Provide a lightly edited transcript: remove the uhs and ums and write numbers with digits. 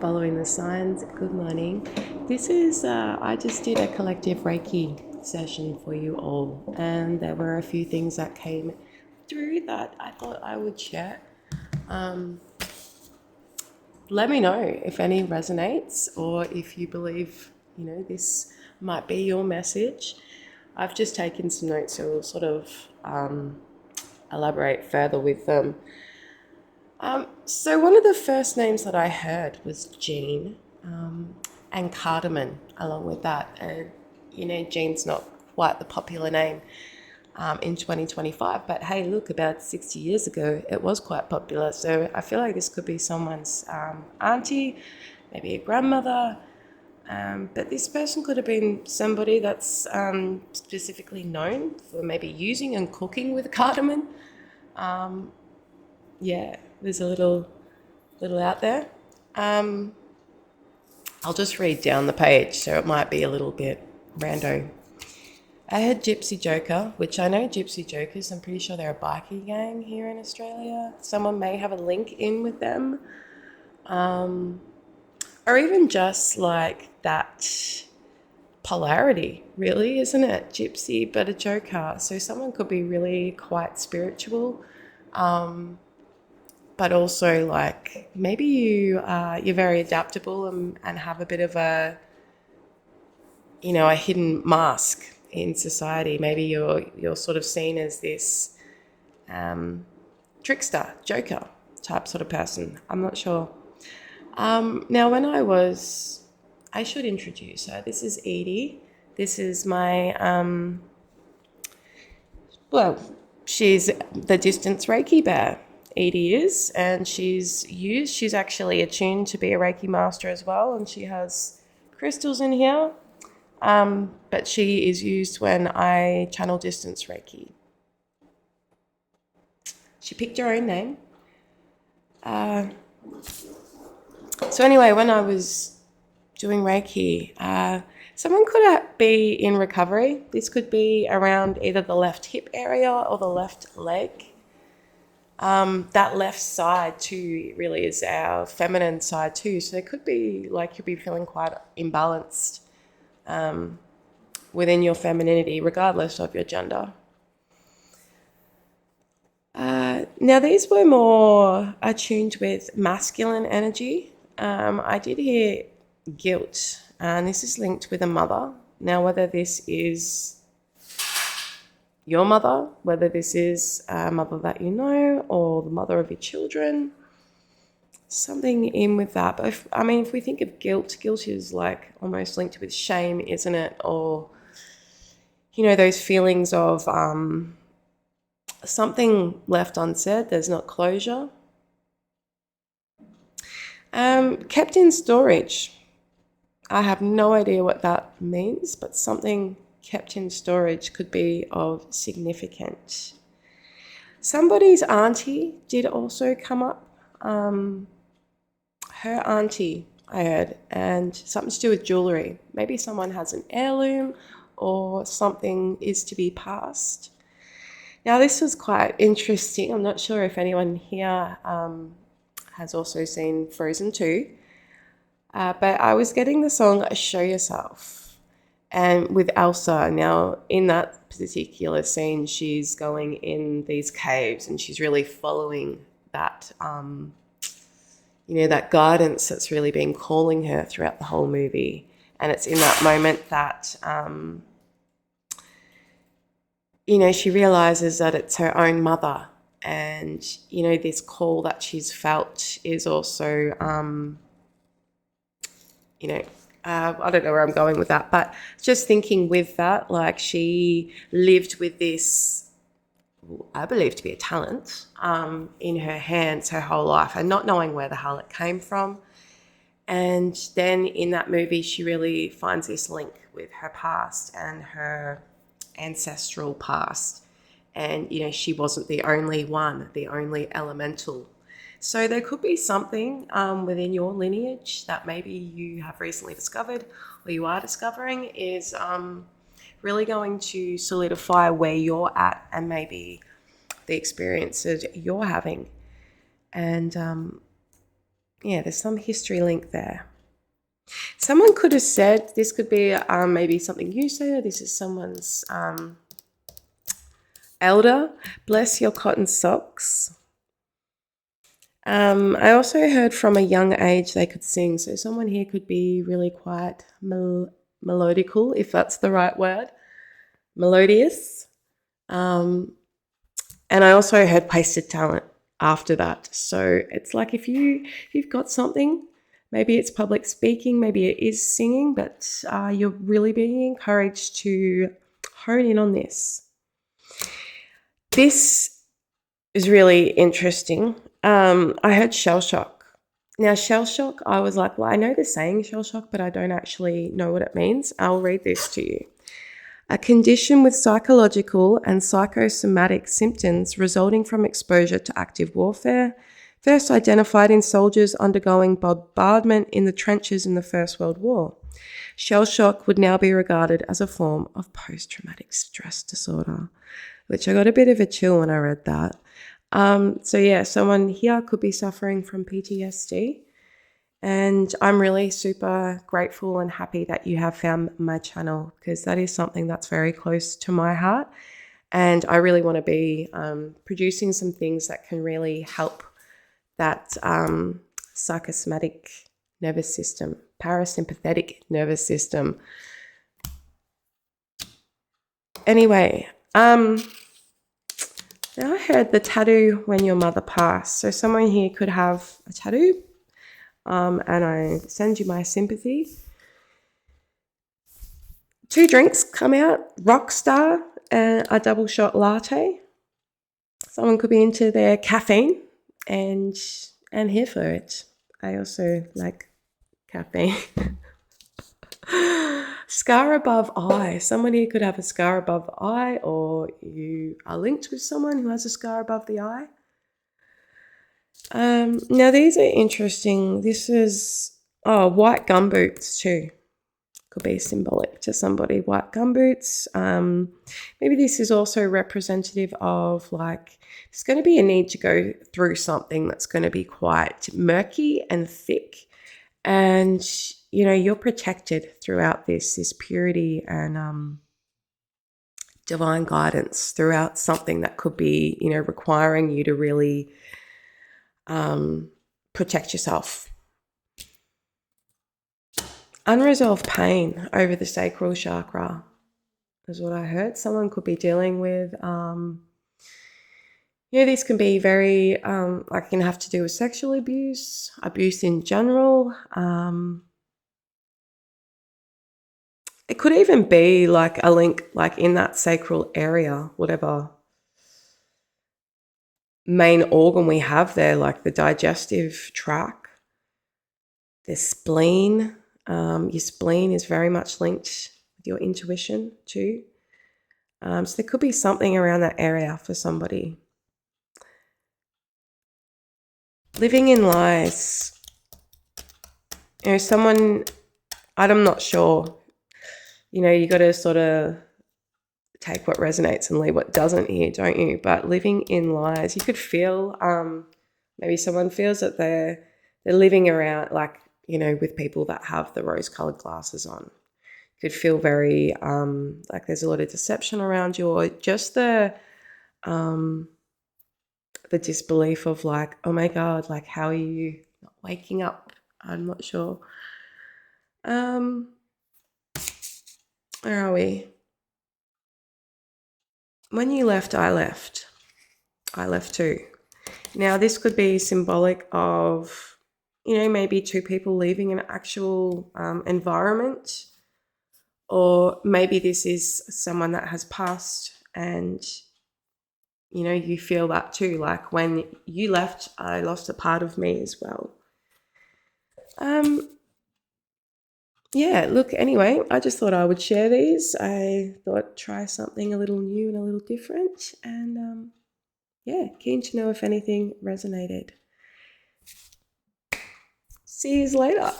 following the signs. Good morning. This is, I just did a collective Reiki session for you all, and there were a few things that came through that I thought I would share. Let me know if any resonates or if you believe, this might be your message. I've just taken some notes, so we'll sort of elaborate further with them. So one of the first names that I heard was Jean, and cardamom along with that. And, Jean's not quite the popular name in 2025, but hey, look, about 60 years ago, it was quite popular. So I feel like this could be someone's auntie, maybe a grandmother, but this person could have been somebody that's specifically known for maybe using and cooking with cardamom. Yeah, there's a little out there. I'll just read down the page, so it might be a little bit rando. I had Gypsy Joker, which I know Gypsy Jokers. I'm pretty sure they're a bikie gang here in Australia. Someone may have a link in with them. Or even just like that polarity, really, isn't it? Gypsy, but a joker. So someone could be really quite spiritual, but also like maybe you're very adaptable and have a bit of a hidden mask in society. Maybe you're sort of seen as this trickster, joker type sort of person. I'm not sure. Now, I should introduce her. This is Edie. This is my, she's the distance Reiki bear. Edie is, and she's actually attuned to be a Reiki master as well, and she has crystals in here, but she is used when I channel distance Reiki. She picked her own name. So anyway, when I was doing Reiki, someone could be in recovery. This could be around either the left hip area or the left leg. That left side too really is our feminine side too. So it could be like you'll be feeling quite imbalanced within your femininity, regardless of your gender. Now these were more attuned with masculine energy. I did hear guilt, and this is linked with a mother. Now, whether this is your mother, whether this is a mother that you know, or the mother of your children, something in with that. But if we think of guilt is like almost linked with shame, isn't it? Or, those feelings of something left unsaid, there's not closure. Kept in storage. I have no idea what that means, but something kept in storage could be of significance. Somebody's auntie did also come up. Her auntie, I heard, and something to do with jewellery. Maybe someone has an heirloom or something is to be passed. Now, this was quite interesting. I'm not sure if anyone here has also seen Frozen 2. But I was getting the song Show Yourself, and with Elsa. Now, in that particular scene, she's going in these caves and she's really following that, that guidance that's really been calling her throughout the whole movie. And it's in that moment that, she realizes that it's her own mother. And, this call that she's felt is also, I don't know where I'm going with that, but just thinking with that, like she lived with this, I believe to be a talent, in her hands her whole life and not knowing where the hell it came from. And then in that movie, she really finds this link with her past and her ancestral past. And, she wasn't the only one, the only elemental. So there could be something within your lineage that maybe you have recently discovered or you are discovering is really going to solidify where you're at and maybe the experiences you're having. And, Yeah, there's some history link there. Someone could have said, this could be maybe something you say, or this is someone's elder, bless your cotton socks. I also heard from a young age they could sing. So someone here could be really quite melodical, if that's the right word, melodious. And I also heard wasted talent after that. So it's like if you've got something, maybe it's public speaking, maybe it is singing, but you're really being encouraged to hone in on this. This is really interesting. I heard shell shock. Now, shell shock, I was like, well, I know the saying shell shock, but I don't actually know what it means. I'll read this to you. A condition with psychological and psychosomatic symptoms resulting from exposure to active warfare, first identified in soldiers undergoing bombardment in the trenches in the First World War. Shell shock would now be regarded as a form of post-traumatic stress disorder, which I got a bit of a chill when I read that. So yeah, someone here could be suffering from PTSD. And I'm really super grateful and happy that you have found my channel, because that is something that's very close to my heart. And I really want to be producing some things that can really help that psychosomatic nervous system, parasympathetic nervous system. Anyway, now I heard the tattoo when your mother passed. So someone here could have a tattoo. And I send you my sympathy. 2 drinks come out, Rockstar and a double shot latte. Someone could be into their caffeine and here for it. I also like caffeine. Scar above eye. Someone here could have a scar above the eye, or you are linked with someone who has a scar above the eye. Now these are interesting. This is white gumboots too. Could be symbolic to somebody. White gumboots. Maybe this is also representative of like there's going to be a need to go through something that's going to be quite murky and thick, and you know you're protected throughout this purity and divine guidance throughout something that could be requiring you to really protect yourself. Unresolved pain over the sacral chakra is what I heard. Someone could be dealing with, this can be very, like can have to do with sexual abuse in general. It could even be like a link, like in that sacral area, whatever main organ we have there, like the digestive tract, the spleen. Your spleen is very much linked with your intuition too. So there could be something around that area for somebody. Living in lies. Someone, I'm not sure. You got to sort of take what resonates and leave what doesn't here, don't you? But living in lies, you could feel, maybe someone feels that they're living around, like, with people that have the rose-colored glasses on. You could feel very, like there's a lot of deception around you, or just the disbelief of like, oh my God, like how are you not waking up? I'm not sure. Where are we? When you left, I left. I left too. Now, this could be symbolic of, maybe 2 people leaving an actual environment, or maybe this is someone that has passed and, you feel that too. Like when you left, I lost a part of me as well. Yeah, look, anyway, I just thought I would share these. I thought try something a little new and a little different. And keen to know if anything resonated. See you later.